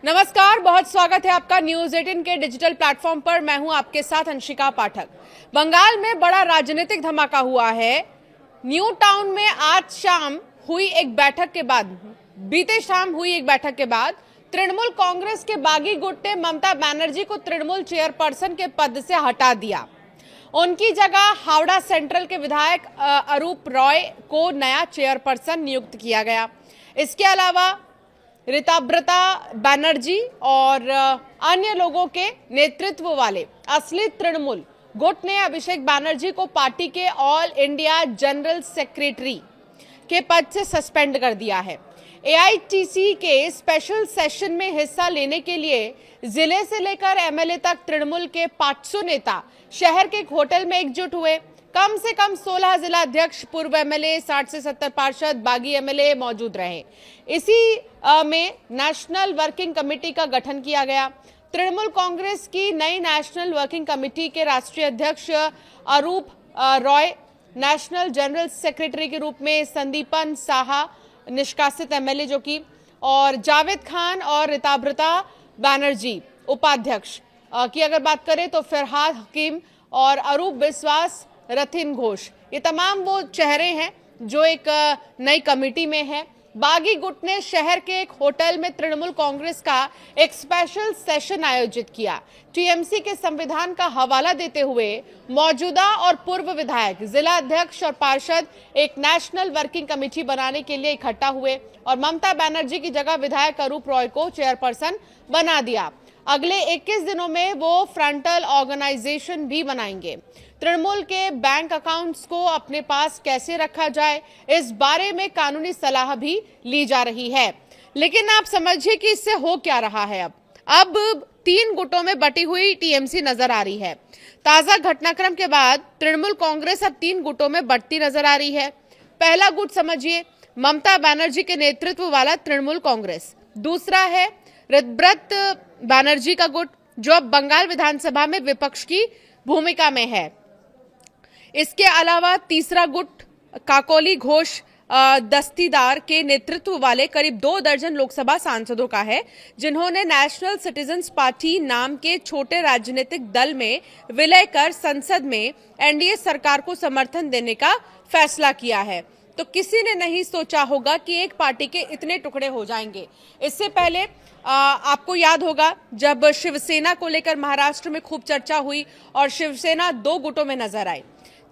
नमस्कार, बहुत स्वागत है आपका न्यूज 18 के डिजिटल प्लेटफॉर्म पर। मैं हूं आपके साथ अंशिका पाठक। बंगाल में बड़ा राजनीतिक धमाका हुआ है। न्यू टाउन में आज शाम हुई एक बैठक के बाद, बीते शाम हुई एक बैठक के बाद तृणमूल कांग्रेस के बागी गुट ने ममता बनर्जी को तृणमूल चेयरपर्सन के पद से हटा दिया। उनकी जगह हावड़ा सेंट्रल के विधायक अरूप रॉय को नया चेयरपर्सन नियुक्त किया गया। इसके अलावा ऋताब्रता बनर्जी और अन्य लोगों के नेतृत्व वाले असली तृणमूल गुट ने अभिषेक बनर्जी को पार्टी के ऑल इंडिया जनरल सेक्रेटरी के पद से सस्पेंड कर दिया है। एआईटीसी के स्पेशल सेशन में हिस्सा लेने के लिए जिले से लेकर एमएलए तक तृणमूल के 500 नेता शहर के एक होटल में एकजुट हुए। कम से कम 16 जिला अध्यक्ष, पूर्व एमएलए, 60 से 70 पार्षद, बागी एमएलए मौजूद रहे। इसी में नेशनल वर्किंग कमेटी का गठन किया गया। तृणमूल कांग्रेस की नई नेशनल वर्किंग कमेटी के राष्ट्रीय अध्यक्ष अरूप रॉय, नेशनल जनरल सेक्रेटरी के रूप में संदीपन साहा, निष्कासित एमएलए जो कि, और जावेद खान और ऋताब्रता बनर्जी उपाध्यक्ष की अगर बात करें तो फरहाद हकीम और अरूप विश्वास, रथिन घोष, ये तमाम वो चेहरे हैं जो एक नई कमेटी में है। बागी गुट ने शहर के एक होटल में तृणमूल कांग्रेस का एक स्पेशल सेशन आयोजित किया। टीएमसी के संविधान का हवाला देते हुए मौजूदा और पूर्व विधायक, जिला अध्यक्ष और पार्षद एक नेशनल वर्किंग कमेटी बनाने के लिए इकट्ठा हुए और ममता बनर्जी की जगह विधायक अरूप रॉय को चेयरपर्सन बना दिया। अगले 21 दिनों में वो फ्रंटल ऑर्गेनाइजेशन भी बनाएंगे। तृणमूल के बैंक अकाउंट्स को अपने पास कैसे रखा जाए, इस बारे में कानूनी सलाह भी ली जा रही है। लेकिन आप समझिए कि इससे हो क्या रहा है। अब 3 गुटों में बटी हुई टीएमसी नजर आ रही है। ताजा घटनाक्रम के बाद तृणमूल कांग्रेस अब 3 गुटों में बढ़ती नजर आ रही है। पहला गुट समझिए ममता बनर्जी के नेतृत्व वाला तृणमूल कांग्रेस। दूसरा है ऋतब्रत बनर्जी का गुट, जो अब बंगाल विधानसभा में विपक्ष की भूमिका में है। इसके अलावा तीसरा गुट काकोली घोष दस्तीदार के नेतृत्व वाले करीब 2 दर्जन लोकसभा सांसदों का है, जिन्होंने नेशनल सिटीजन्स पार्टी नाम के छोटे राजनीतिक दल में विलय कर संसद में एनडीए सरकार को समर्थन देने का फैसला किया है। तो किसी ने नहीं सोचा होगा कि एक पार्टी के इतने टुकड़े हो जाएंगे। इससे पहले आपको याद होगा जब शिवसेना को लेकर महाराष्ट्र में खूब चर्चा हुई और शिवसेना 2 गुटों में नजर आई।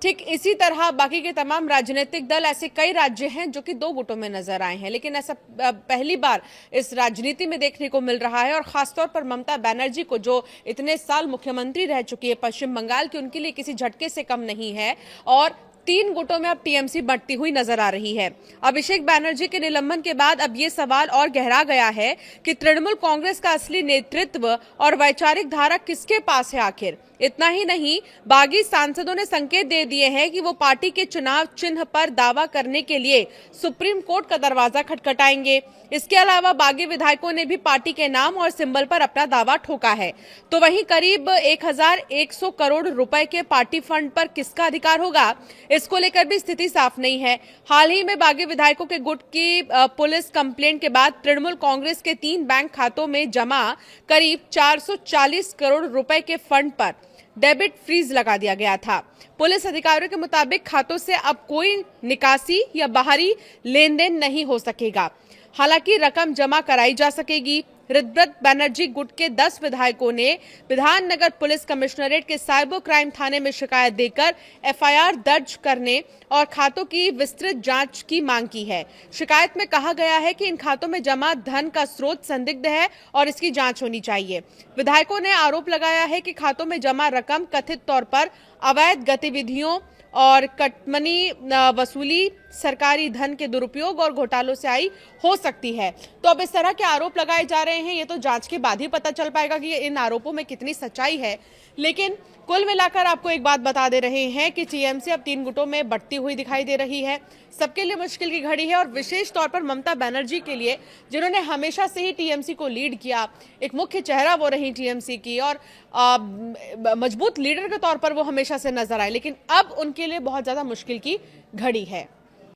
ठीक इसी तरह बाकी के तमाम राजनीतिक दल, ऐसे कई राज्य हैं जो कि 2 गुटों में नजर आए हैं। लेकिन ऐसा पहली बार इस राजनीति में देखने को मिल रहा है और खासतौर पर ममता बनर्जी को, जो इतने साल मुख्यमंत्री रह चुकी है पश्चिम बंगाल की, उनके लिए किसी झटके से कम नहीं है। और 3 गुटों में अब टीएमसी बढ़ती हुई नजर आ रही है। अभिषेक बनर्जी के निलंबन के बाद अब ये सवाल और गहरा गया है कि तृणमूल कांग्रेस का असली नेतृत्व और वैचारिक धारा किसके पास है आखिर। इतना ही नहीं, बागी सांसदों ने संकेत दे दिए हैं कि वो पार्टी के चुनाव चिन्ह पर दावा करने के लिए सुप्रीम कोर्ट का दरवाजा खटखटाएंगे। इसके अलावा बागी विधायकों ने भी पार्टी के नाम और सिंबल पर अपना दावा ठोका है। तो वहीं करीब 1100 करोड़ रुपए के पार्टी फंड पर किसका अधिकार होगा, इसको लेकर भी स्थिति साफ नहीं है। हाल ही में बागी विधायकों के गुट की पुलिस कंप्लेंट के बाद तृणमूल कांग्रेस के 3 बैंक खातों में जमा करीब 440 करोड़ रुपए के फंड पर डेबिट फ्रीज लगा दिया गया था। पुलिस अधिकारियों के मुताबिक खातों से अब कोई निकासी या बाहरी लेन देन नहीं हो सकेगा। हालांकि रकम जमा कराई जा सकेगी। ऋतब्रत बनर्जी गुट के 10 विधायकों ने विधाननगर पुलिस कमिश्नरेट के साइबर क्राइम थाने में शिकायत देकर एफआईआर दर्ज करने और खातों की विस्तृत जांच की मांग की है। शिकायत में कहा गया है कि इन खातों में जमा धन का स्रोत संदिग्ध है और इसकी जांच होनी चाहिए। विधायकों ने आरोप लगाया है कि खातों में जमा रकम कथित तौर पर अवैध गतिविधियों और कटमनी वसूली, सरकारी धन के दुरुपयोग और घोटालों से आई हो सकती है। तो अब इस तरह के आरोप लगाए जा रहे हैं, ये तो जांच के बाद ही पता चल पाएगा कि इन आरोपों में कितनी सच्चाई है। लेकिन कुल मिलाकर आपको एक बात बता दे रहे हैं कि टीएमसी अब 3 गुटों में बढ़ती हुई दिखाई दे रही है। सबके लिए मुश्किल की घड़ी है और विशेष तौर पर ममता बनर्जी के लिए, जिन्होंने हमेशा से ही टीएमसी को लीड किया, एक मुख्य चेहरा वो रही टीएमसी की और मजबूत लीडर के तौर पर वो हमेशा से नजर आए। लेकिन अब उनके लिए बहुत ज्यादा मुश्किल की घड़ी है।